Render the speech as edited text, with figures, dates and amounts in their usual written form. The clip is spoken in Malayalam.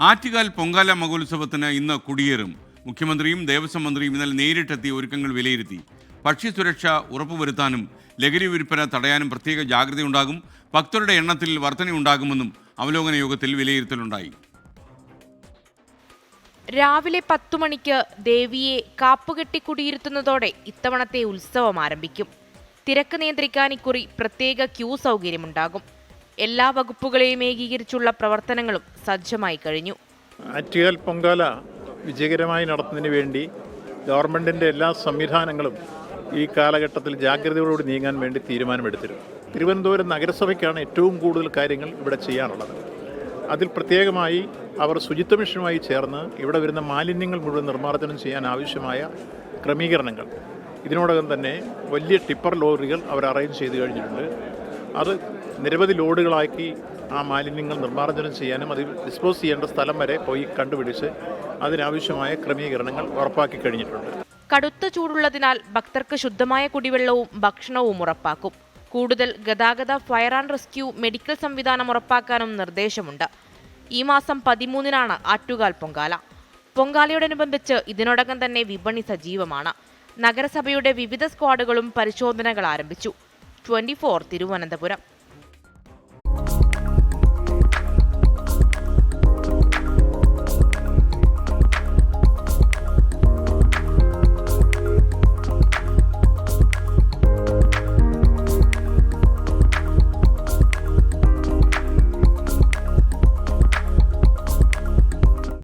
ആറ്റുകാൽ പൊങ്കാല മഹോത്സവത്തിന് ഇന്ന് കൊടിയേറും. മുഖ്യമന്ത്രിയും ദേവസ്വം മന്ത്രിയും ഇന്നലെ നേരിട്ടെത്തി ഒരുക്കങ്ങൾ വിലയിരുത്തി. ഭക്ഷ്യസുരക്ഷ ഉറപ്പുവരുത്താനും ലഹരി വിൽപ്പന തടയാനും പ്രത്യേക ജാഗ്രതയുണ്ടാകും. ഭക്തരുടെ എണ്ണത്തിൽ വർധനയുണ്ടാകുമെന്നും അവലോകന യോഗത്തിൽ വിലയിരുത്തലുണ്ടായി. രാവിലെ 10 മണിക്ക് ദേവിയെ കാപ്പുകെട്ടി കുടിയിരുത്തുന്നതോടെ ഇത്തവണത്തെ ഉത്സവം ആരംഭിക്കും. തിരക്ക് നിയന്ത്രിക്കാൻ ഇക്കുറി പ്രത്യേക ക്യൂ സൗകര്യമുണ്ടാകും. എല്ലാ വകുപ്പുകളെയും ഏകീകരിച്ചുള്ള പ്രവർത്തനങ്ങളും സജ്ജമായി കഴിഞ്ഞു. ആറ്റുകാൽ പൊങ്കാല വിജയകരമായി നടത്തുന്നതിന് വേണ്ടി ഗവൺമെൻറ്റിൻ്റെ എല്ലാ സംവിധാനങ്ങളും ഈ കാലഘട്ടത്തിൽ ജാഗ്രതയോടുകൂടി നീങ്ങാൻ വേണ്ടി തീരുമാനമെടുത്തിരുന്നു. തിരുവനന്തപുരം നഗരസഭയ്ക്കാണ് ഏറ്റവും കൂടുതൽ കാര്യങ്ങൾ ഇവിടെ ചെയ്യാനുള്ളത്. അതിൽ പ്രത്യേകമായി അവർ ശുചിത്വ മിഷനുമായി ചേർന്ന് ഇവിടെ വരുന്ന മാലിന്യങ്ങൾ മുഴുവൻ നിർമ്മാർജ്ജനം ചെയ്യാൻ ആവശ്യമായ ക്രമീകരണങ്ങൾ, ഇതിനോടകം തന്നെ വലിയ ടിപ്പർ ലോറികൾ അവർ അറേഞ്ച് ചെയ്ത് കഴിഞ്ഞിട്ടുണ്ട്. അത് നിരവധി ലോഡുകളാക്കി ആ മാലിന്യങ്ങൾ നിർമ്മാർജ്ജനം ചെയ്യാനും അത് ഡിസ്പോസ് ചെയ്യേണ്ട സ്ഥലം വരെ പോയി കണ്ടുപിടിച്ച് അതിനാവശ്യമായ ക്രമീകരണങ്ങൾ ഉറപ്പാക്കി കഴിഞ്ഞിട്ടുണ്ട്. കടുത്ത ചൂടുള്ളതിനാൽ ഭക്തർക്ക് ശുദ്ധമായ കുടിവെള്ളവും ഭക്ഷണവും ഉറപ്പാക്കും. കൂടുതൽ ഗതാഗത, ഫയർ ആൻഡ് റെസ്ക്യൂ, മെഡിക്കൽ സംവിധാനം ഉറപ്പാക്കാനും നിർദ്ദേശമുണ്ട്. ഈ മാസം 13-നാണ് ആറ്റുകാൽ പൊങ്കാല. പൊങ്കാലയോടനുബന്ധിച്ച് ഇതിനോടകം തന്നെ വിപണി സജീവമാണ്. നഗരസഭയുടെ വിവിധ സ്ക്വാഡുകളും പരിശോധനകൾ ആരംഭിച്ചു. 24 തിരുവനന്തപുരം.